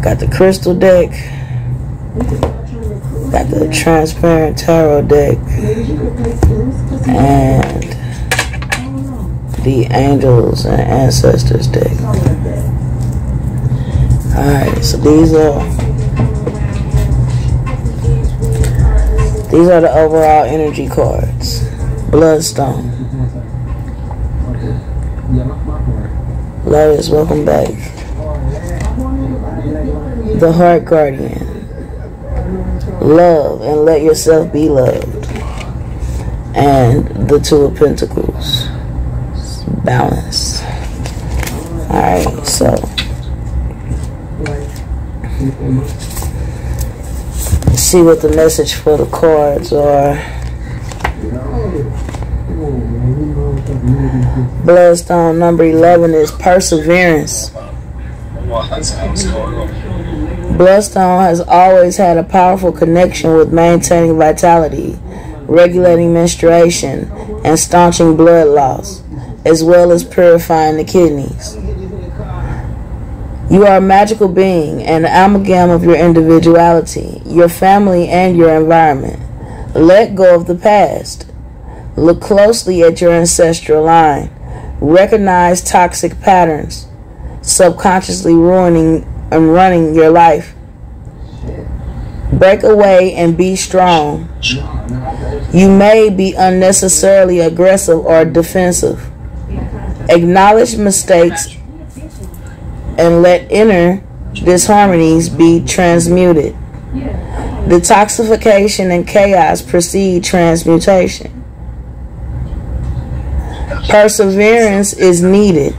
Got the crystal deck. Got the transparent tarot deck. And the angels and ancestors deck. Alright, so these are the overall energy cards. Bloodstone. Lotus, welcome back. The Heart Guardian. Love and let yourself be loved. And the Two of Pentacles. Balance. Alright, so let's see what the message for the cards are. Bloodstone number 11 is perseverance. Bloodstone has always had a powerful connection with maintaining vitality, regulating menstruation, and staunching blood loss, as well as purifying the kidneys. You are a magical being, an amalgam of your individuality, your family, and your environment. Let go of the past. Look closely at your ancestral line. Recognize toxic patterns, subconsciously ruining and running your life. Break away and be strong. You may be unnecessarily aggressive or defensive. Acknowledge mistakes and let inner disharmonies be transmuted. Detoxification and chaos precede transmutation. Perseverance is needed.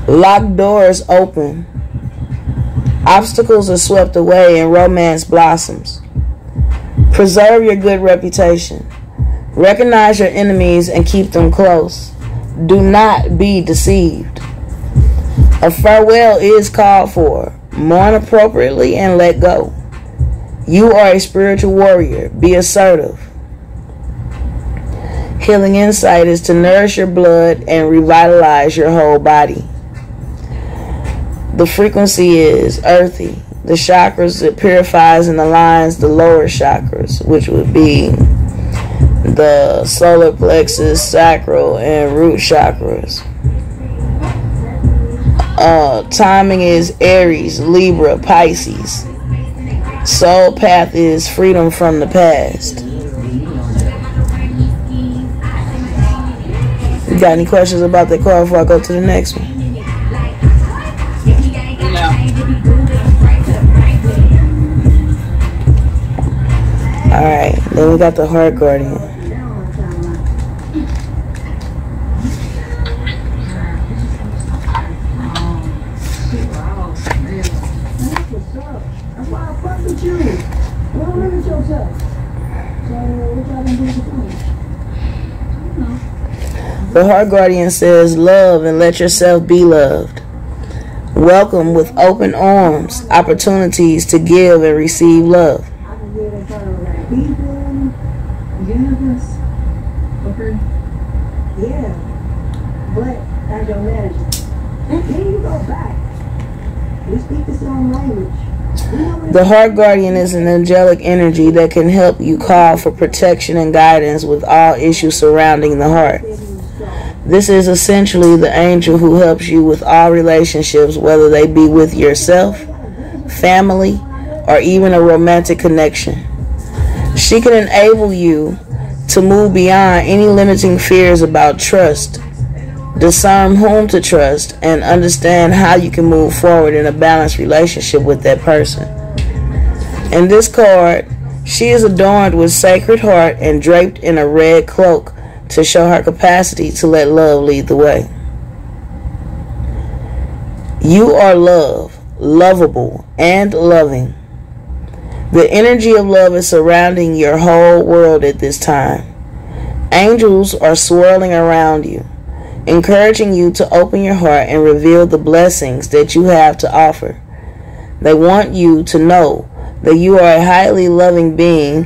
Locked doors open. Obstacles are swept away and romance blossoms. Preserve your good reputation. Recognize your enemies and keep them close. Do not be deceived. A farewell is called for. Mourn appropriately and let go. You are a spiritual warrior. Be assertive. Healing insight is to nourish your blood and revitalize your whole body. The frequency is earthy. The chakras, it purifies and aligns the lower chakras, which would be the solar plexus, sacral, and root chakras. Timing is Aries, Libra, Pisces. Soul path is freedom from the past. You got any questions about that card before I go to the next one? Alright, then we got the Heart Guardian. The Heart Guardian says, love and let yourself be loved. Welcome with open arms, opportunities to give and receive love. Yeah, but as your manager, then you go back. We speak the same language. The Heart Guardian is an angelic energy that can help you call for protection and guidance with all issues surrounding the heart. This is essentially the angel who helps you with all relationships, whether they be with yourself, family, or even a romantic connection. She can enable you to move beyond any limiting fears about trust, discern whom to trust, and understand how you can move forward in a balanced relationship with that person. In this card, she is adorned with sacred heart and draped in a red cloak to show her capacity to let love lead the way. You are love, lovable, and loving. The energy of love is surrounding your whole world at this time. Angels are swirling around you, encouraging you to open your heart and reveal the blessings that you have to offer. They want you to know that you are a highly loving being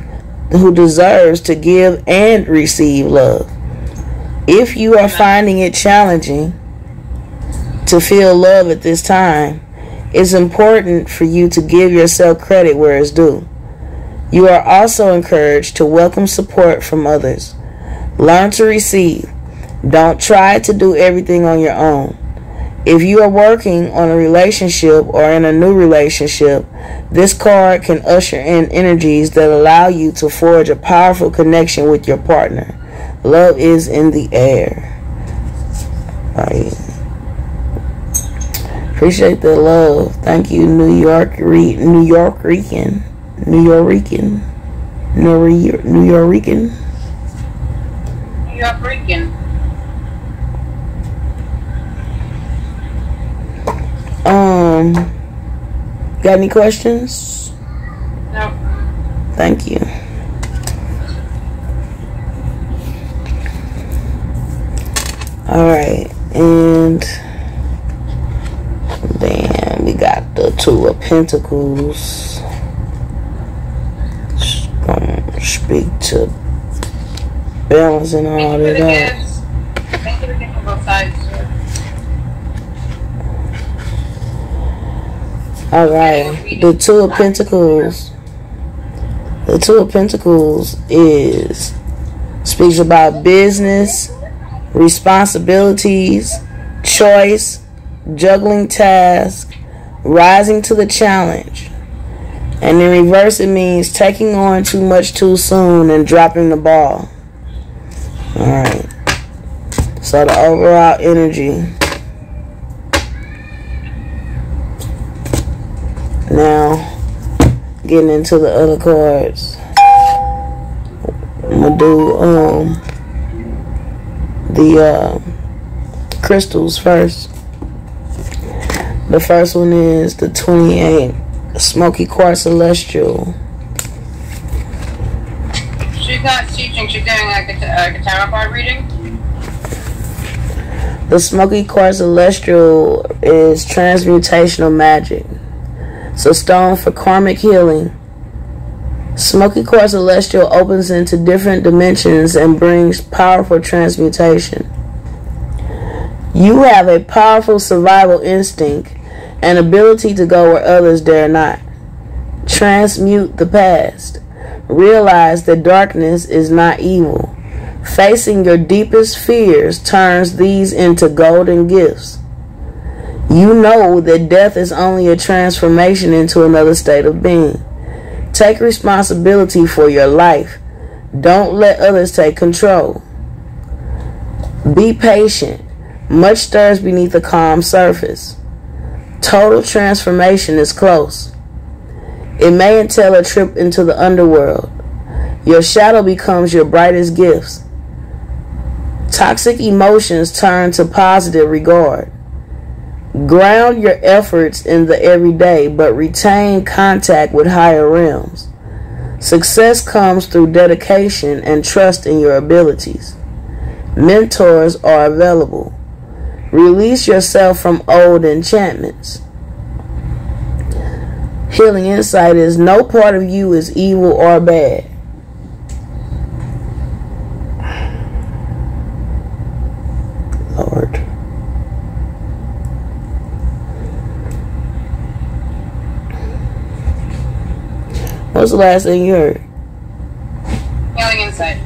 who deserves to give and receive love. If you are finding it challenging to feel love at this time, It's important for you to give yourself credit where it's due. You are also encouraged to welcome support from others. Learn to receive. Don't try to do everything on your own. If you are working on a relationship or in a new relationship, this card can usher in energies that allow you to forge a powerful connection with your partner. Love is in the air. Right. Appreciate the love. Thank you, New Yorkican. Got any questions? No. Thank you. Alright, and then we got the Two of Pentacles. Just gonna speak to balancing all that out. Thank you for giving both sides. Alright, the Two of Pentacles. The Two of Pentacles speaks about business, responsibilities, choice, juggling tasks, rising to the challenge. And in reverse, it means taking on too much too soon and dropping the ball. Alright. So the overall energy. Now, getting into the other cards. I'm gonna do the crystals first. The first one is the 28 Smoky Quartz Celestial. She's not teaching, she's doing like a tarot card reading. The Smoky Quartz Celestial is transmutational magic. It's a stone for karmic healing. Smoky Quartz Celestial opens into different dimensions and brings powerful transmutation. You have a powerful survival instinct and ability to go where others dare not. Transmute the past. Realize that darkness is not evil. Facing your deepest fears turns these into golden gifts. You know that death is only a transformation into another state of being. Take responsibility for your life. Don't let others take control. Be patient. Much stirs beneath a calm surface. Total transformation is close. It may entail a trip into the underworld. Your shadow becomes your brightest gifts. Toxic emotions turn to positive regard. Ground your efforts in the everyday, but retain contact with higher realms. Success comes through dedication and trust in your abilities. Mentors are available. Release yourself from old enchantments. Healing insight is no part of you is evil or bad. Lord. What's the last thing you heard? Healing insight.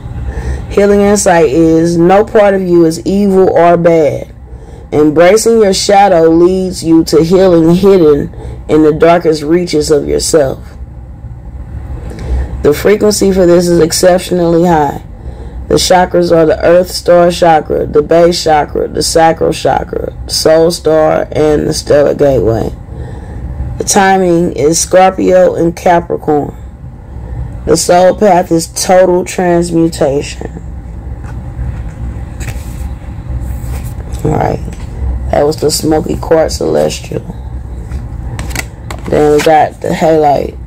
Healing insight is no part of you is evil or bad. Embracing your shadow leads you to healing hidden in the darkest reaches of yourself. The frequency for this is exceptionally high. The chakras are the Earth Star Chakra, the Base Chakra, the Sacral Chakra, the Soul Star, and the Stellar Gateway. The timing is Scorpio and Capricorn. The soul path is total transmutation. Alright. That was the Smoky Quartz Celestial. Then we got the Halite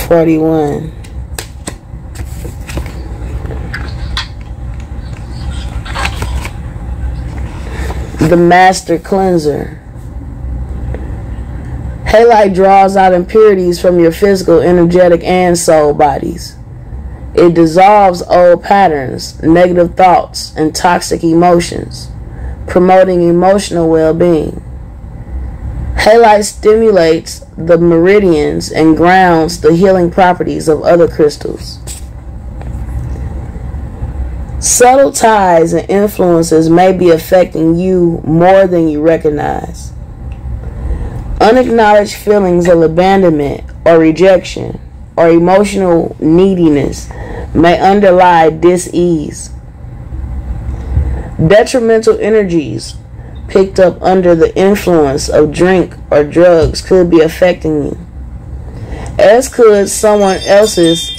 41. The Master Cleanser. Halite draws out impurities from your physical, energetic, and soul bodies. It dissolves old patterns, negative thoughts, and toxic emotions, promoting emotional well-being. Halite stimulates the meridians and grounds the healing properties of other crystals. Subtle ties and influences may be affecting you more than you recognize. Unacknowledged feelings of abandonment or rejection or emotional neediness may underlie dis-ease. Detrimental energies picked up under the influence of drink or drugs could be affecting you, as could someone else's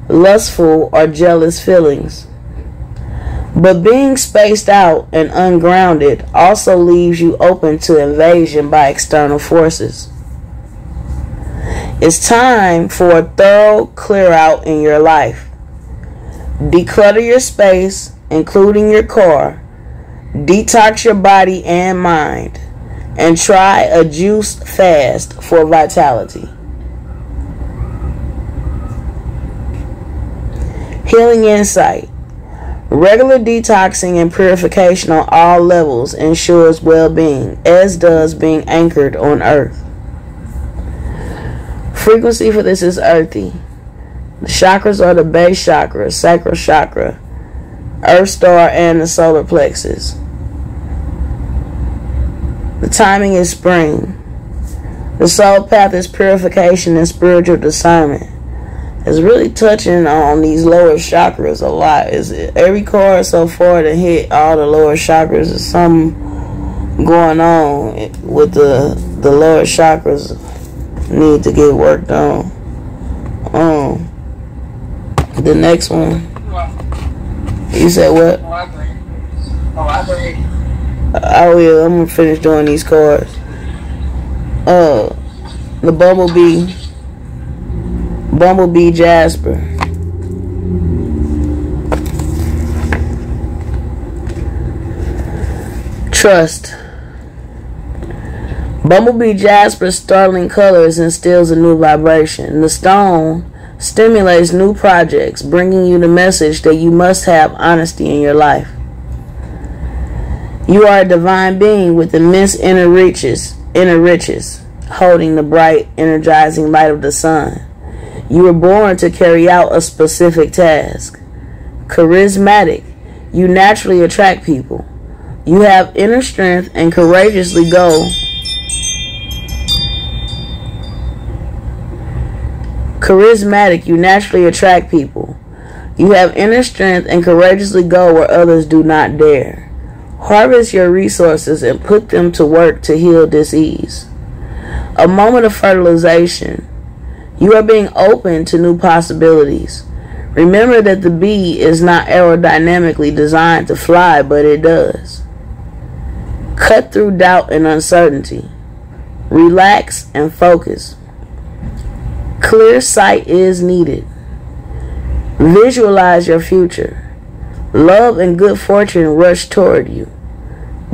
lustful or jealous feelings. But being spaced out and ungrounded also leaves you open to invasion by external forces. It's time for a thorough clear out in your life. Declutter your space, including your car. Detox your body and mind. And try a juice fast for vitality. Healing insight. Regular detoxing and purification on all levels ensures well-being, as does being anchored on earth. Frequency for this is earthy. The chakras are the base chakra, sacral chakra, earth star, and the solar plexus. The timing is spring. The soul path is purification and spiritual discernment. It's really touching on these lower chakras a lot. Every card so far to hit all the lower chakras is something going on with the lower chakras need to get worked on. The next one. You said what? I will. I'm gonna finish doing these cards. The Bumblebee Jasper. Trust. Bumblebee Jasper's startling colors instills a new vibration. The stone stimulates new projects, bringing you the message that you must have honesty in your life. You are a divine being with immense inner riches, holding the bright, energizing light of the sun. You were born to carry out a specific task. Charismatic. You naturally attract people. You have inner strength and courageously go. Charismatic. You naturally attract people. You have inner strength and courageously go where others do not dare. Harvest your resources and put them to work to heal disease. A moment of fertilization. You are being open to new possibilities. Remember that the bee is not aerodynamically designed to fly, but it does. Cut through doubt and uncertainty. Relax and focus. Clear sight is needed. Visualize your future. Love and good fortune rush toward you.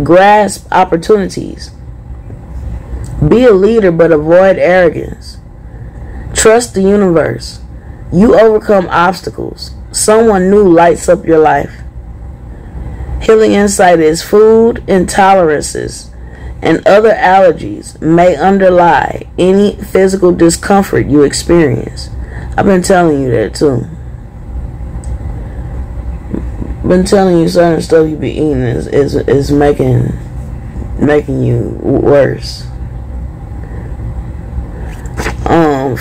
Grasp opportunities. Be a leader, but avoid arrogance. Trust the universe. You overcome obstacles. Someone new lights up your life. Healing insight is food intolerances and other allergies may underlie any physical discomfort you experience. I've been telling you that too. Been telling you certain stuff you be eating is making you worse.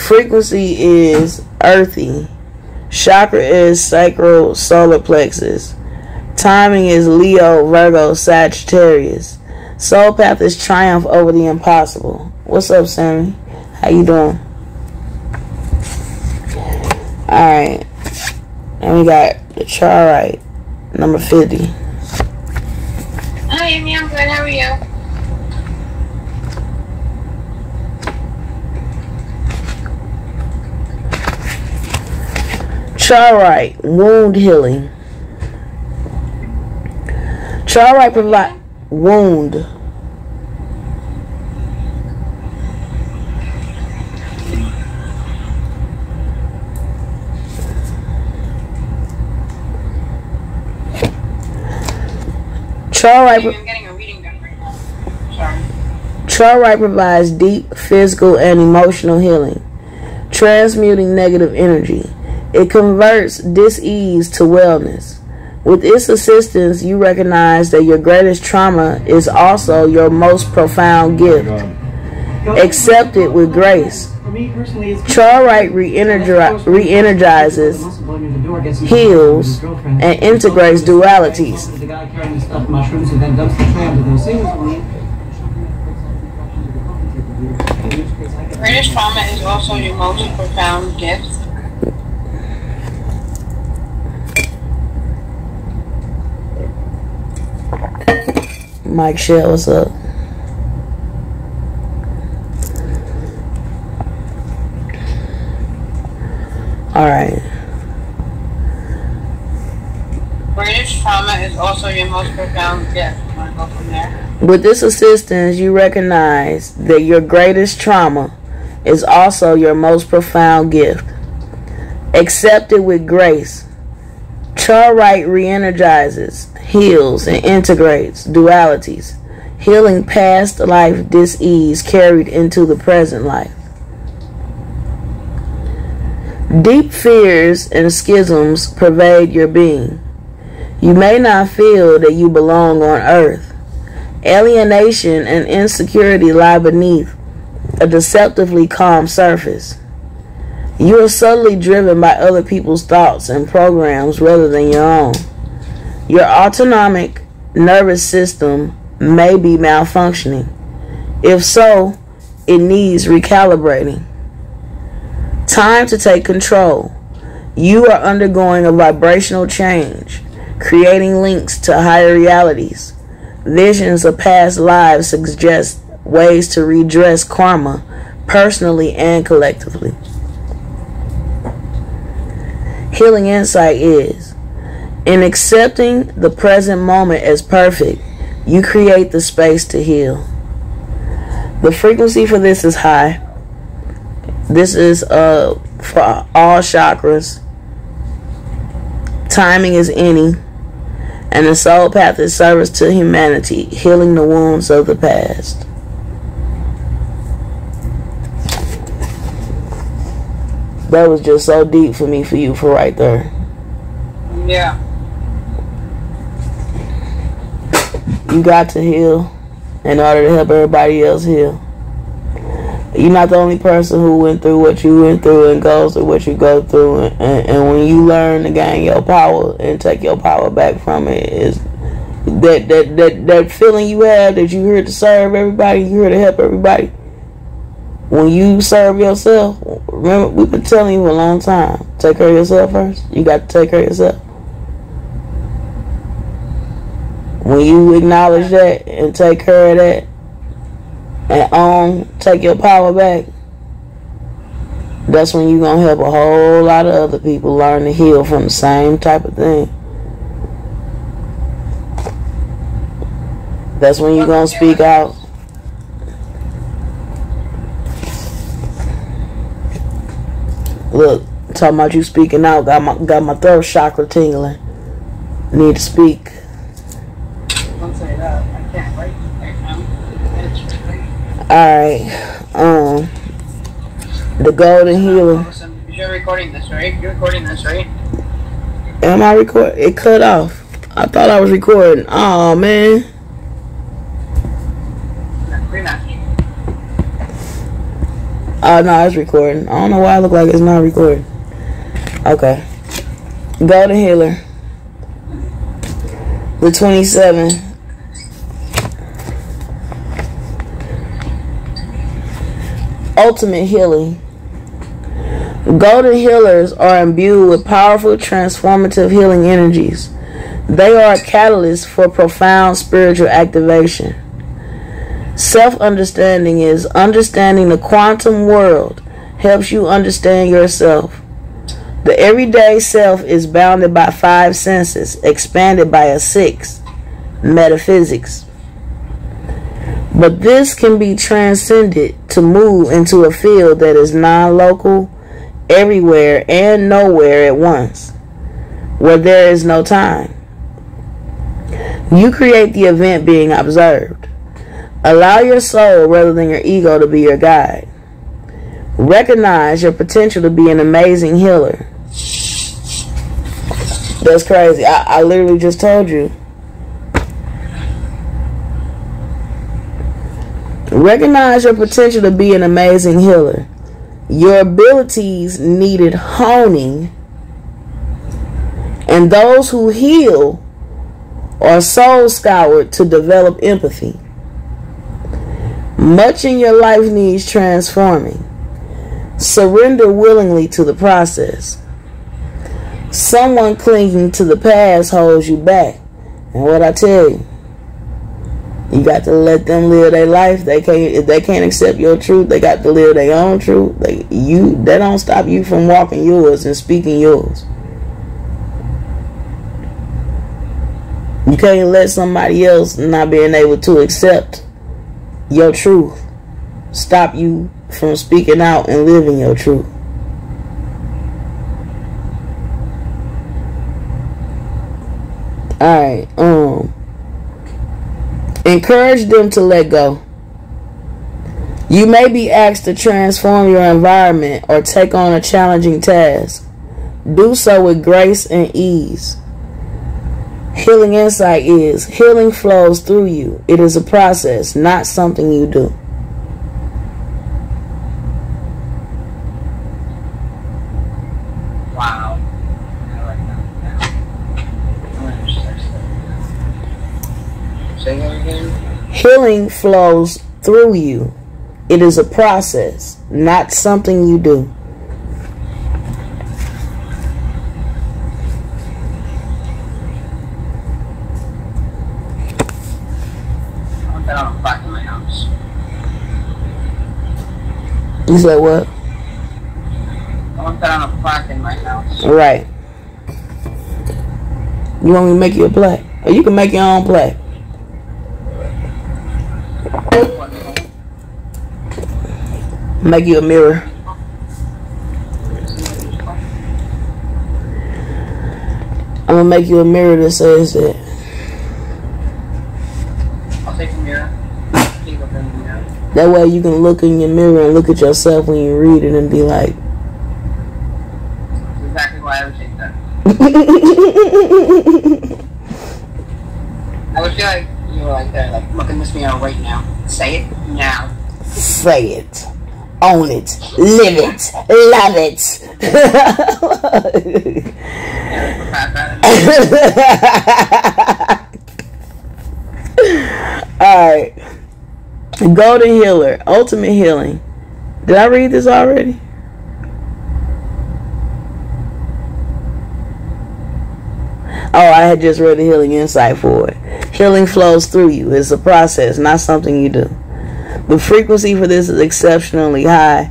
Frequency is earthy. Chakra is sacral solar plexus. Timing is Leo, Virgo, Sagittarius. Soul path is triumph over the impossible. What's up, Sammy? How you doing? Alright. And we got the Charite, number 50. Hi, Amy. I'm good. How are you? Charite, wound healing. Charite provide wound. Chartwright I'm getting a reading done right now. Sorry. Chartwright provides deep physical and emotional healing, transmuting negative energy. It converts dis-ease to wellness. With its assistance, you recognize that your greatest trauma is also your most profound gift. Accept it with grace. Chartwright re-energizes, heals, and integrates dualities. Greatest trauma is also your most profound gift. Mike Shell, what's up? Alright. Greatest trauma is also your most profound gift. Want to go from there? With this assistance, you recognize that your greatest trauma is also your most profound gift. Accept it with grace. Chartwright re-energizes, heals, and integrates dualities, healing past life dis-ease carried into the present life. Deep fears and schisms pervade your being. You may not feel that you belong on earth. Alienation and insecurity lie beneath a deceptively calm surface. You are subtly driven by other people's thoughts and programs rather than your own. Your autonomic nervous system may be malfunctioning. If so, it needs recalibrating. Time to take control. You are undergoing a vibrational change, creating links to higher realities. Visions of past lives suggest ways to redress karma, personally and collectively. Healing insight is, in accepting the present moment as perfect, you create the space to heal. The frequency for this is high. This is for all chakras. Timing is any. And the soul path is service to humanity, healing the wounds of the past. That was just so deep for me, for you, for right there. Yeah. You got to heal in order to help everybody else heal. You're not the only person who went through what you went through and goes through what you go through. And when you learn to gain your power and take your power back from it, is that feeling you have that you're here to serve everybody, you're here to help everybody. When you serve yourself, remember, we've been telling you for a long time, take care of yourself first. You got to take care of yourself. When you acknowledge that and take care of that, and take your power back, that's when you're going to help a whole lot of other people learn to heal from the same type of thing. That's when you're going to speak out. Look, talking about you speaking out, got my throat chakra tingling. Need to speak. Don't say that. I can't write right now. Alright. The golden healer. You're recording this, right? You're recording this, right? Am I recording? It cut off. I thought I was recording. Oh man. Rematch. Oh no, it's recording. I don't know why I look like it's not recording. Okay. Golden healer. The 27. Ultimate healing. Golden healers are imbued with powerful transformative healing energies. They are a catalyst for profound spiritual activation. Self-understanding is understanding the quantum world helps you understand yourself. The everyday self is bounded by 5 senses, expanded by a 6th, metaphysics. But this can be transcended to move into a field that is non-local, everywhere and nowhere at once, where there is no time. You create the event being observed. Allow your soul rather than your ego to be your guide. Recognize your potential to be an amazing healer. That's crazy. I literally just told you. Recognize your potential to be an amazing healer. Your abilities needed honing, and those who heal are soul scoured to develop empathy. Much in your life needs transforming. Surrender willingly to the process. Someone clinging to the past holds you back. And what I tell you, you got to let them live their life. If they can't accept your truth, they got to live their own truth. That don't stop you from walking yours and speaking yours. You can't let somebody else not being able to accept your truth stop you from speaking out and living your truth. Alright, encourage them to let go. You may be asked to transform your environment or take on a challenging task. Do so with grace and ease. Healing insight is healing flows through you. It is a process, not something you do. Wow. I like that. Say that again? Healing flows through you. It is a process, not something you do. I want that on a plaque in my house. You said what? I want that on a plaque in my house. Right. You want me to make you a plaque? Or you can make your own plaque. Make you a mirror. I'm gonna make you a mirror that says that. I'll take a mirror. That way you can look in your mirror and look at yourself when you read it and be like, that's exactly why I would take that. I would feel like you were like that, like look in this mirror right now. Say it now. say it. Own it. Live it. Love it. Alright. Golden Healer. Ultimate Healing. Did I read this already? Oh, I had just read the Healing Insight for it. Healing flows through you. It's a process, not something you do. The frequency for this is exceptionally high.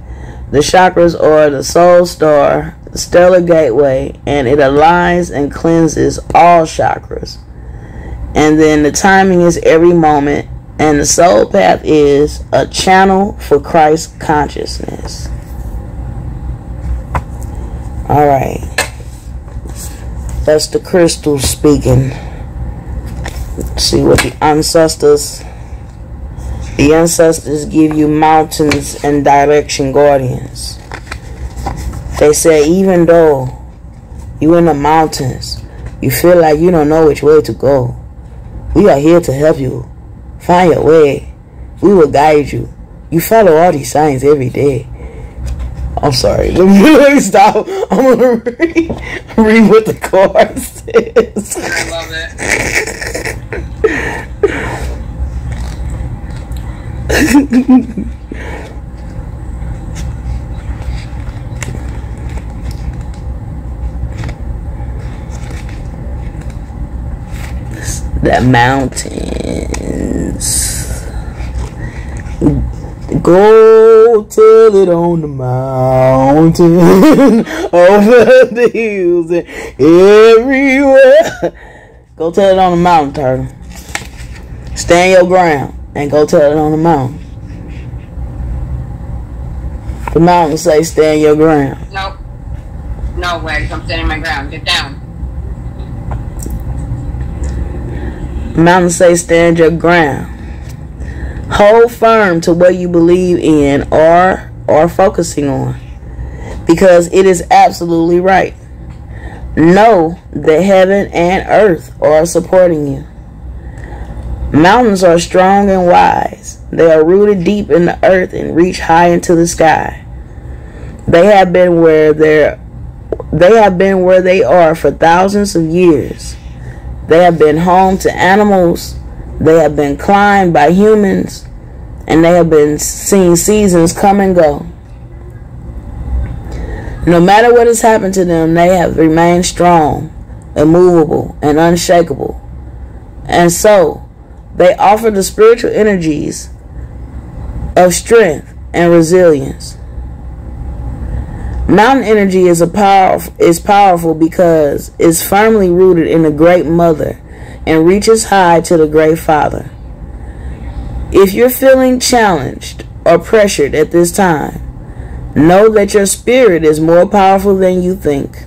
The chakras are the soul star, the stellar gateway, and it aligns and cleanses all chakras. And then the timing is every moment, and the soul path is a channel for Christ consciousness. Alright. That's the crystal speaking. Let's see what the ancestors... The ancestors give you mountains and direction guardians. They say even though you're in the mountains, you feel like you don't know which way to go, we are here to help you find your way. We will guide you. You follow all these signs every day. I'm sorry. Let me stop. I'm gonna read what the card says. I love it. The mountains. Go tell it on the mountain, over the hills and everywhere. Go tell it on the mountain, turtle. Stand your ground and go tell it on the mountain. The mountain say stand your ground. Nope. No way. I'm standing my ground. Get down. Mountains say stand your ground. Hold firm to what you believe in or are focusing on, because it is absolutely right. Know that heaven and earth are supporting you. Mountains are strong and wise. They are rooted deep in the earth and reach high into the sky. They have been where they are for thousands of years. They have been home to animals. They have been climbed by humans, and they have been seen seasons come and go. No matter what has happened to them, they have remained strong, immovable, and unshakable. And so, they offer the spiritual energies of strength and resilience. Mountain energy is powerful because it's firmly rooted in the Great Mother and reaches high to the Great Father. If you're feeling challenged or pressured at this time, know that your spirit is more powerful than you think.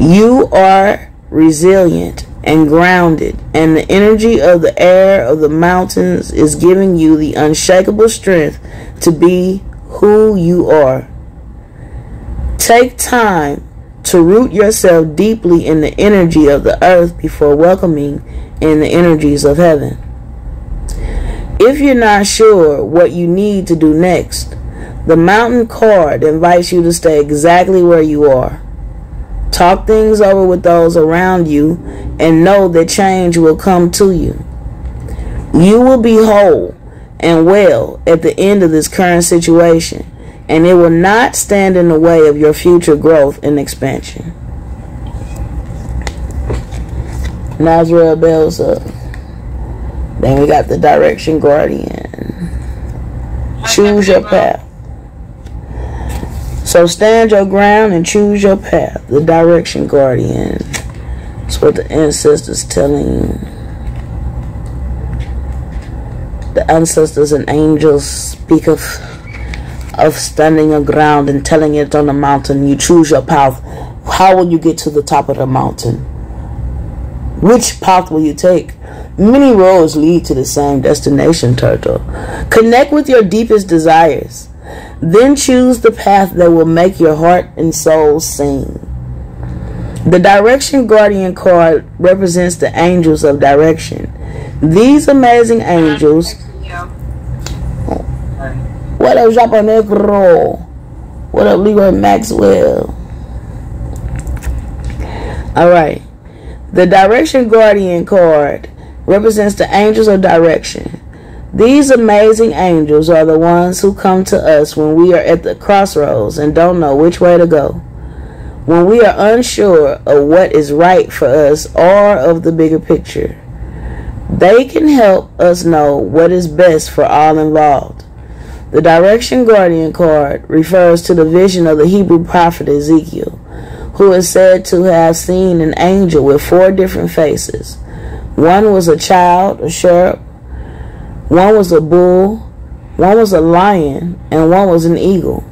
You are resilient and grounded, and the energy of the air of the mountains is giving you the unshakable strength to be who you are. Take time to root yourself deeply in the energy of the earth before welcoming in the energies of heaven. If you're not sure what you need to do next, the mountain card invites you to stay exactly where you are. Talk things over with those around you and know that change will come to you. You will be whole and well at the end of this current situation, and it will not stand in the way of your future growth and expansion. Nazareth bells up. Then we got the direction guardian. Choose your path. So stand your ground and choose your path. The direction guardian. That's what the ancestors telling you. The ancestors and angels speak of standing your ground and telling it on the mountain. You choose your path. How will you get to the top of the mountain? Which path will you take? Many roads lead to the same destination, turtle. Connect with your deepest desires. Then choose the path that will make your heart and soul sing. The direction guardian card represents the angels of direction. These amazing angels. What up, Japonegro? What up, Leroy Maxwell? Alright. The direction guardian card represents the angels of direction. These amazing angels are the ones who come to us when we are at the crossroads and don't know which way to go. When we are unsure of what is right for us or of the bigger picture. They can help us know what is best for all involved. The direction guardian card refers to the vision of the Hebrew prophet Ezekiel, who is said to have seen an angel with 4 different faces. One was a child, a cherub. One was a bull, one was a lion, and one was an eagle.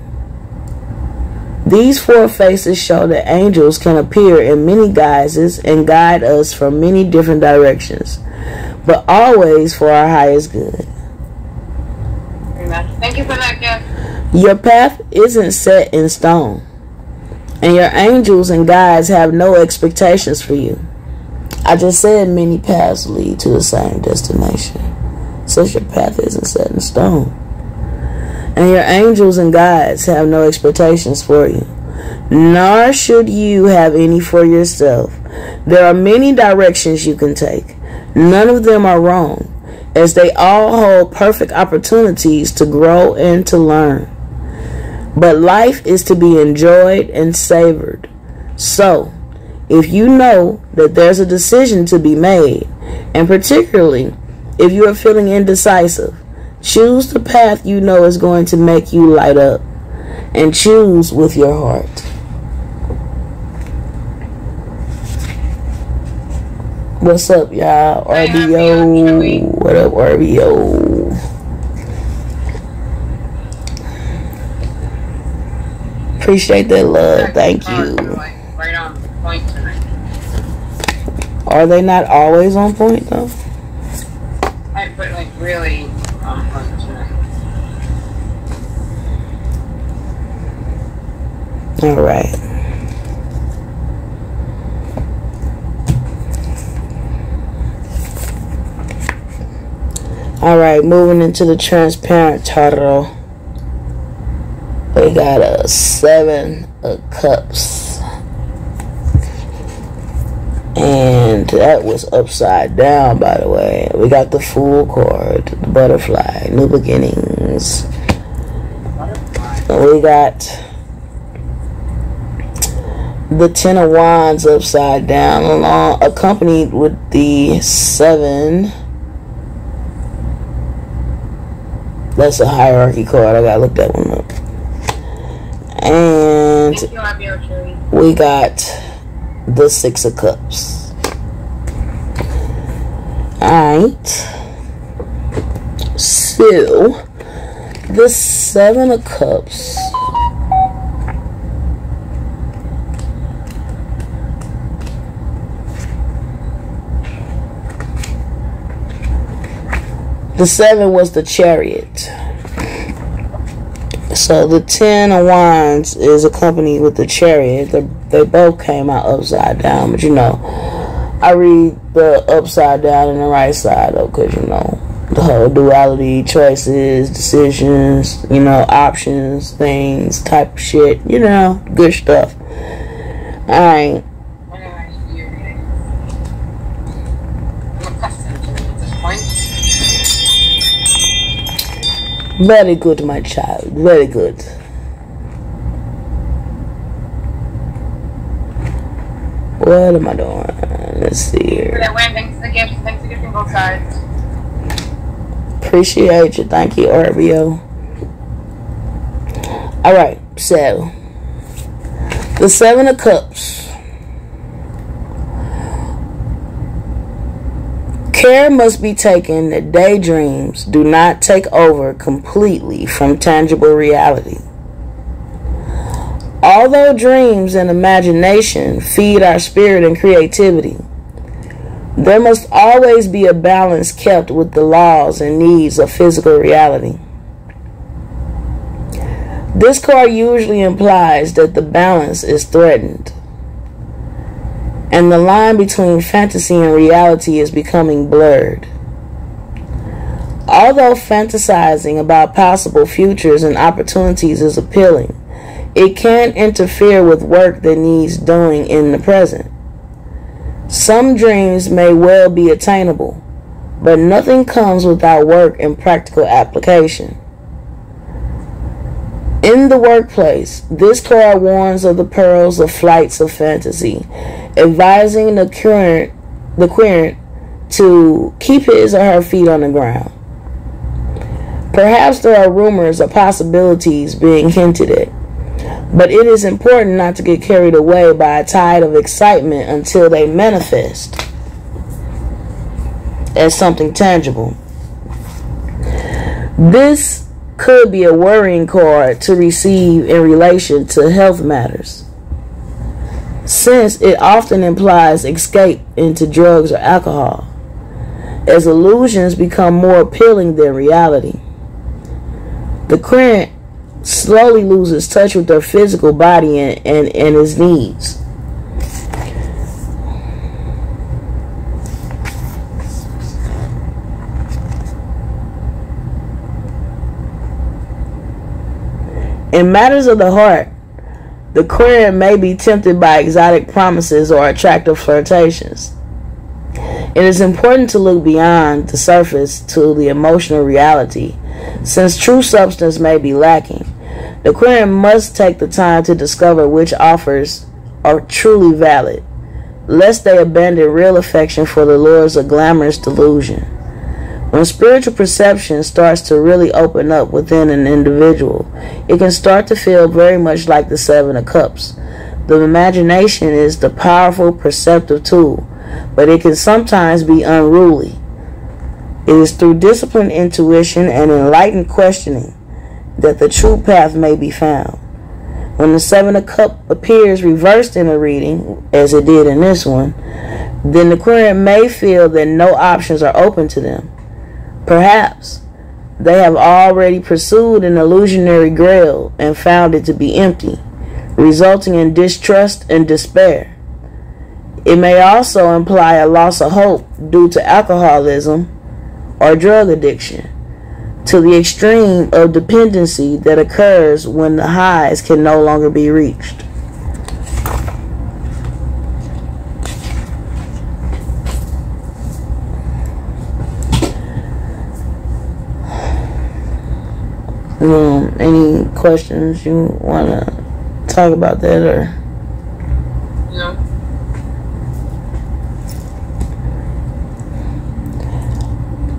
These 4 faces show that angels can appear in many guises and guide us from many different directions, but always for our highest good. Thank you for that gift. Your path isn't set in stone, and your angels and guides have no expectations for you. I just said many paths lead to the same destination. Since your path isn't set in stone. And your angels and guides have no expectations for you. Nor should you have any for yourself. There are many directions you can take. None of them are wrong, as they all hold perfect opportunities to grow and to learn. But life is to be enjoyed and savored. So, if you know that there's a decision to be made, and particularly if you are feeling indecisive, choose the path you know is going to make you light up, and choose with your heart. What's up, y'all? RBO. What up, RBO? Appreciate that love. Thank you. Right on point tonight. Are they not always on point though? But like really on point. All right. All right, moving into the transparent tarot. We got a 7 of Cups. And that was upside down, by the way. We got the Fool card, the Butterfly, New Beginnings. We got the 10 of Wands upside down, along accompanied with the 7. That's a hierarchy card. I gotta look that one up. And we got the 6 of Cups. Alright. So, the 7 of Cups. The 7 was the Chariot. So the 10 of Wands is accompanied with the Chariot. They both came out upside down. But you know, I read the upside down and the right side though, because you know, the whole duality, choices, decisions, you know, options, things, type of shit. You know, good stuff. Alright. Very good, my child. Very good. What am I doing? Let's see here. Thanks for the gift. Thanks for gifting both sides. Appreciate you. Thank you, Orbio. Alright, so the 7 of Cups. Care must be taken that daydreams do not take over completely from tangible reality. Although dreams and imagination feed our spirit and creativity, there must always be a balance kept with the laws and needs of physical reality. This card usually implies that the balance is threatened, and the line between fantasy and reality is becoming blurred. Although fantasizing about possible futures and opportunities is appealing, it can interfere with work that needs doing in the present. Some dreams may well be attainable, but nothing comes without work and practical application. In the workplace, this card warns of the perils of flights of fantasy, advising the querent to keep his or her feet on the ground. Perhaps there are rumors or possibilities being hinted at, but it is important not to get carried away by a tide of excitement until they manifest as something tangible. This could be a worrying card to receive in relation to health matters, since it often implies escape into drugs or alcohol, as illusions become more appealing than reality. The client slowly loses touch with their physical body and his needs. In matters of the heart, the queer may be tempted by exotic promises or attractive flirtations. It is important to look beyond the surface to the emotional reality, since true substance may be lacking. The queer must take the time to discover which offers are truly valid, lest they abandon real affection for the lures of glamorous delusion. When spiritual perception starts to really open up within an individual, it can start to feel very much like the 7 of Cups. The imagination is the powerful perceptive tool, but it can sometimes be unruly. It is through disciplined intuition and enlightened questioning that the true path may be found. When the Seven of Cups appears reversed in a reading, as it did in this one, then the Aquarian may feel that no options are open to them. Perhaps they have already pursued an illusionary grail and found it to be empty, resulting in distrust and despair. It may also imply a loss of hope due to alcoholism or drug addiction, to the extreme of dependency that occurs when the highs can no longer be reached. Any questions you want to talk about that, or? No.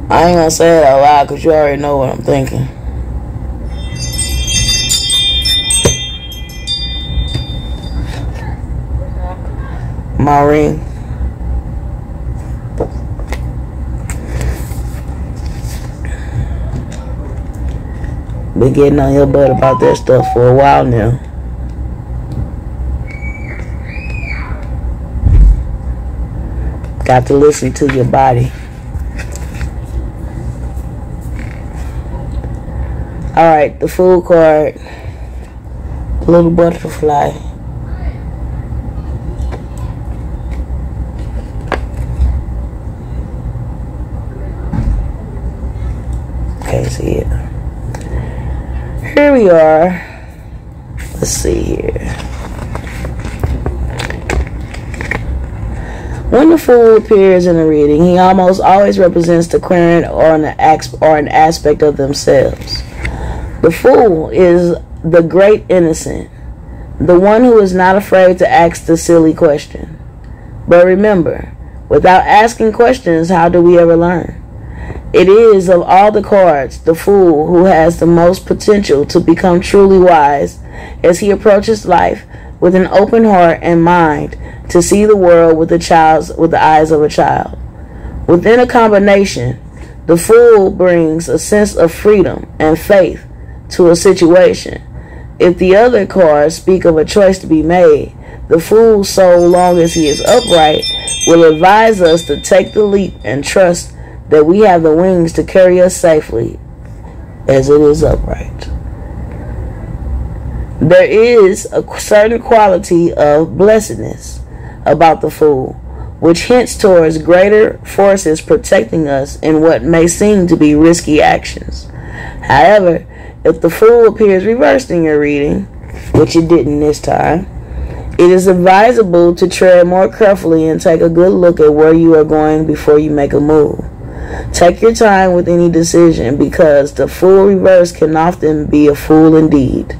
I ain't gonna say it out loud because you already know what I'm thinking. My ring. Been getting on your butt about that stuff for a while now. Got to listen to your body. Alright, the Fool card. Little butterfly. Okay, see it. Here we are. Let's see here. When the Fool appears in a reading, he almost always represents the Aquarian or an aspect of themselves. The Fool is the great innocent, the one who is not afraid to ask the silly question. But remember, without asking questions, how do we ever learn? It is, of all the cards, the Fool who has the most potential to become truly wise as he approaches life with an open heart and mind to see the world with the eyes of a child. Within a combination, the Fool brings a sense of freedom and faith to a situation. If the other cards speak of a choice to be made, the Fool, so long as he is upright, will advise us to take the leap and trust that we have the wings to carry us safely as it is upright. There is a certain quality of blessedness about the Fool, which hints towards greater forces protecting us in what may seem to be risky actions. However, if the Fool appears reversed in your reading, which it didn't this time, it is advisable to tread more carefully and take a good look at where you are going before you make a move. Take your time with any decision, because the Fool reverse can often be a fool indeed.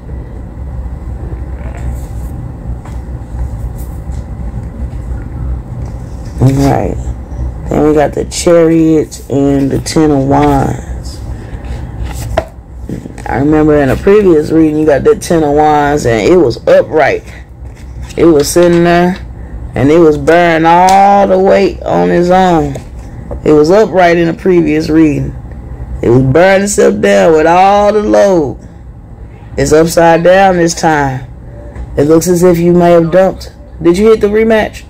Alright. Then we got the Chariot and the Ten of Wands. I remember in a previous reading you got that Ten of Wands and it was upright. It was sitting there and it was bearing all the weight on its own. It was upright in the previous reading. It was bearing itself down with all the load. It's upside down this time. It looks as if you may have dumped. Did you hit the rematch?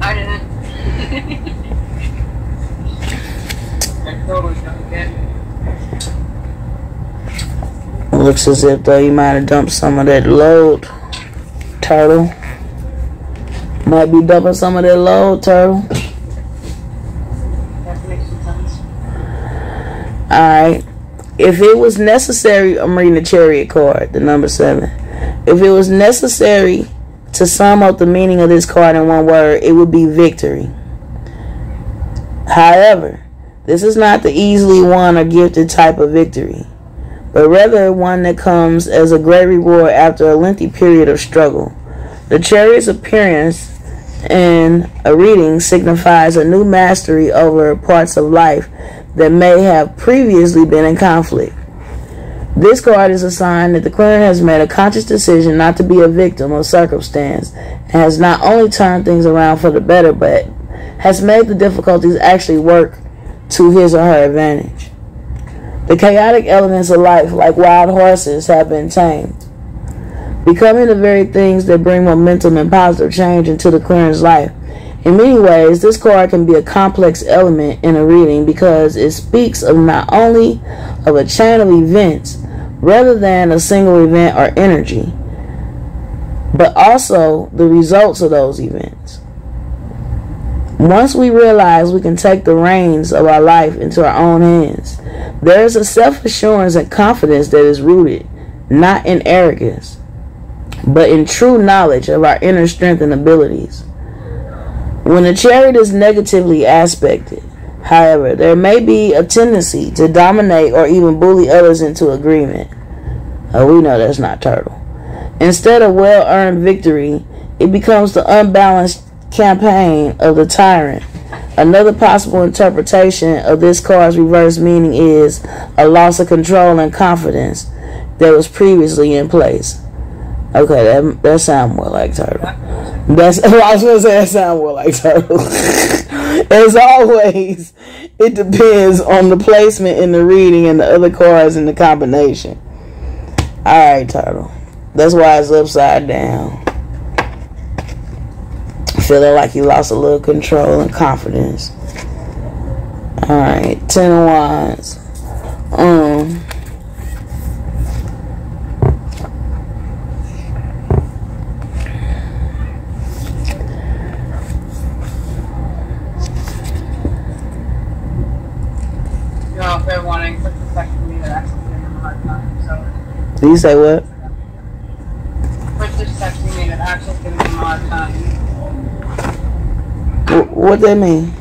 I didn't. I totally don't get it. It looks as if though you might have dumped some of that load, Turtle. Might be dumping some of that load, Turtle. That makes some sense. Alright. If it was necessary, I'm reading the Chariot card, the number 7. If it was necessary to sum up the meaning of this card in one word, it would be victory. However, this is not the easily won or gifted type of victory, but rather one that comes as a great reward after a lengthy period of struggle. The Chariot's appearance in a reading signifies a new mastery over parts of life that may have previously been in conflict. This card is a sign that the Aquarian has made a conscious decision not to be a victim of circumstance and has not only turned things around for the better, but has made the difficulties actually work to his or her advantage. The chaotic elements of life, like wild horses, have been tamed, becoming the very things that bring momentum and positive change into the clearing's life. In many ways, this card can be a complex element in a reading because it speaks of not only of a chain of events rather than a single event or energy, but also the results of those events. Once we realize we can take the reins of our life into our own hands, there is a self-assurance and confidence that is rooted not in arrogance, but in true knowledge of our inner strength and abilities. When the chariot is negatively aspected, however, there may be a tendency to dominate or even bully others into agreement. Oh, we know that's not Turtle. Instead of well-earned victory, it becomes the unbalanced campaign of the tyrant. Another possible interpretation of this card's reverse meaning is a loss of control and confidence that was previously in place. Okay, that sounds more like Turtle. I was going to say that sounds more like Turtle. As always, it depends on the placement in the reading and the other cards in the combination. Alright, Turtle. That's why it's upside down. Feeling like you lost a little control and confidence. Alright, 10 of Wands. They're wanting to protect me, they're actually giving them a hard time. So. Do you say what? British texting me, they're actually giving them a hard time. What that mean?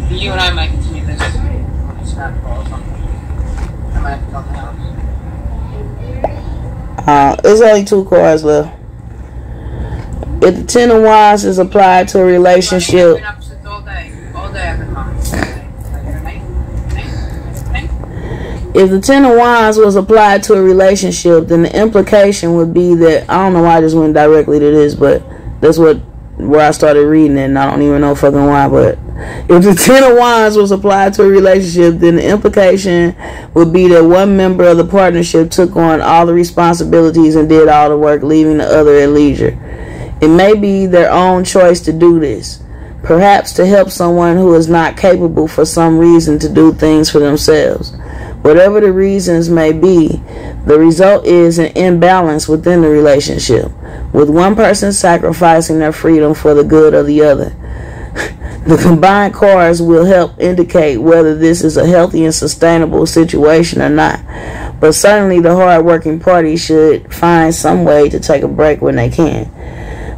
You and I might continue this on a Snap call or something. I might have to something else. There's only 2 cards left. If the 10 of Wands is applied to a relationship, I've been up since all day I've been on. if the 10 of Wands was applied to a relationship, then the implication would be that, I don't know why I just went directly to this, but that's where I started reading it, and I don't even know fucking why, but if the 10 of Wands was applied to a relationship, then the implication would be that one member of the partnership took on all the responsibilities and did all the work, leaving the other at leisure. It may be their own choice to do this, perhaps to help someone who is not capable for some reason to do things for themselves. Whatever the reasons may be, the result is an imbalance within the relationship, with one person sacrificing their freedom for the good of the other. The combined cards will help indicate whether this is a healthy and sustainable situation or not, but certainly the hard-working party should find some way to take a break when they can.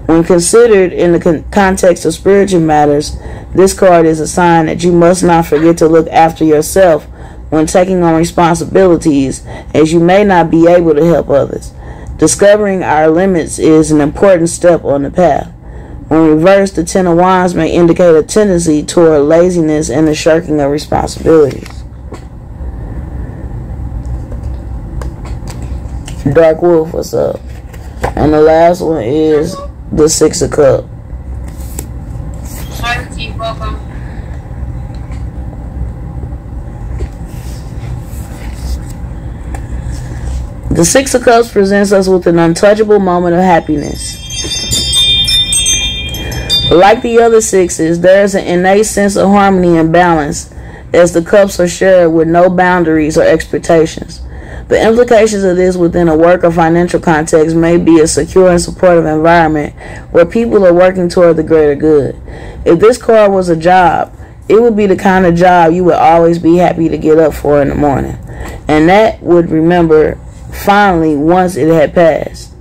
When considered in the context of spiritual matters, this card is a sign that you must not forget to look after yourself when taking on responsibilities, as you may not be able to help others. Discovering our limits is an important step on the path. When reversed, the 10 of Wands may indicate a tendency toward laziness and the shirking of responsibilities. Dark Wolf, what's up? And the last one is the 6 of Cups. Hi, T, welcome. The 6 of Cups presents us with an untouchable moment of happiness. Like the other sixes, there is an innate sense of harmony and balance as the cups are shared with no boundaries or expectations. The implications of this within a work or financial context may be a secure and supportive environment where people are working toward the greater good. If this card was a job, it would be the kind of job you would always be happy to get up for in the morning. And that would remember finally once it had passed.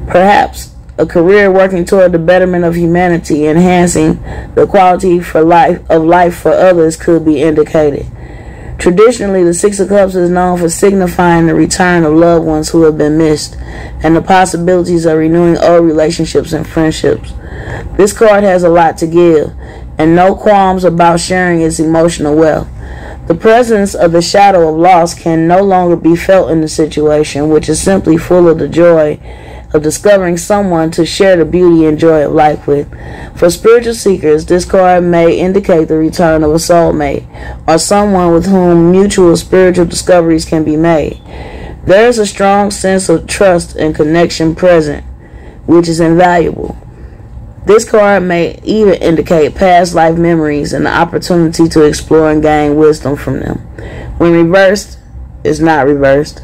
Perhaps a career working toward the betterment of humanity, enhancing the quality of life for others could be indicated. Traditionally, the 6 of Cups is known for signifying the return of loved ones who have been missed and the possibilities of renewing old relationships and friendships. This card has a lot to give and no qualms about sharing its emotional wealth. The presence of the shadow of loss can no longer be felt in the situation, which is simply full of the joy of discovering someone to share the beauty and joy of life with. For spiritual seekers, this card may indicate the return of a soulmate or someone with whom mutual spiritual discoveries can be made. There is a strong sense of trust and connection present, which is invaluable. This card may even indicate past life memories and the opportunity to explore and gain wisdom from them. When reversed, it's not reversed.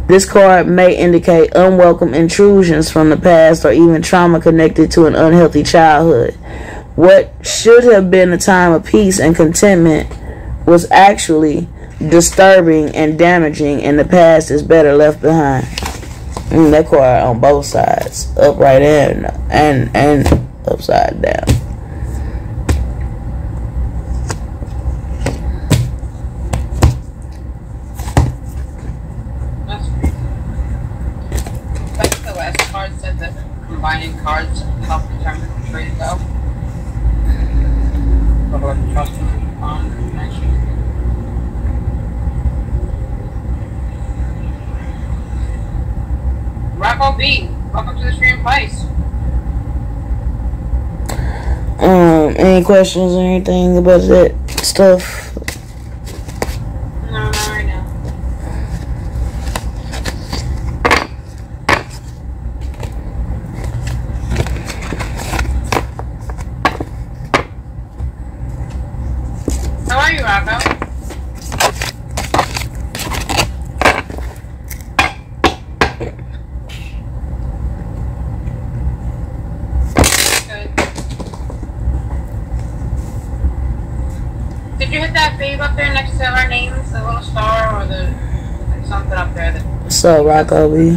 This card may indicate unwelcome intrusions from the past or even trauma connected to an unhealthy childhood. What should have been a time of peace and contentment was actually disturbing and damaging, and the past is better left behind. That card on both sides, upright and upside down. That's crazy. Like the last card said that combining cards help determine which way to go. About trust and connection. Rocco B, welcome to the stream, Pisces. Any questions or anything about that stuff? No, not right now. How are you, Rocco? Did you hit that babe up there next to our names, the little star, or the like something up there that? What's up, Rocco B?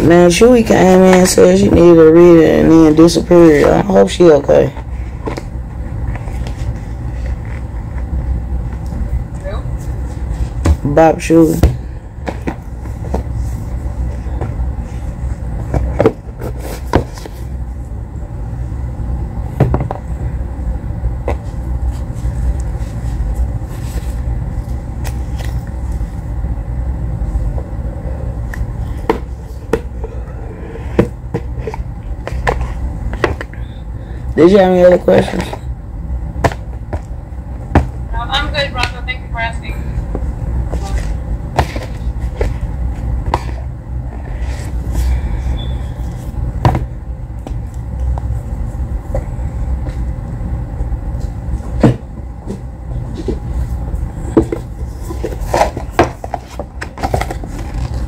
Man, Chewy came in and said she needed to read it and then disappeared. I hope she okay. Bob Chewy. Did you have any other questions? I'm good, Rocco. Thank you for asking.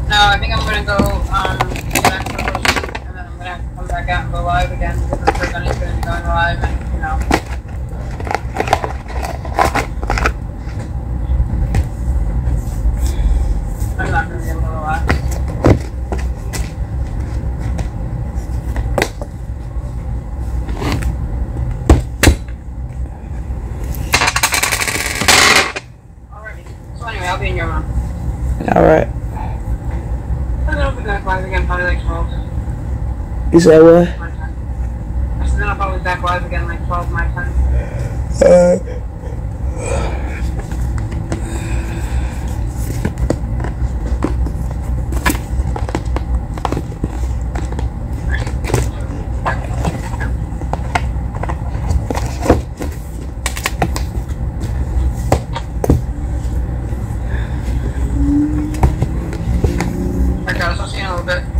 No, I think I'm gonna go back to the room, and then I'm gonna have to come back out and go live again because I'm sure Gunny's gonna be going live, and you know. I'm not gonna be able to relax. Alrighty. So anyway, I'll be in your room. Alright. And then I'll be back live again, probably like 12. You said what? My time. I said then I'll probably be back live again like 12 my time. Okay, I'll see you in a little bit.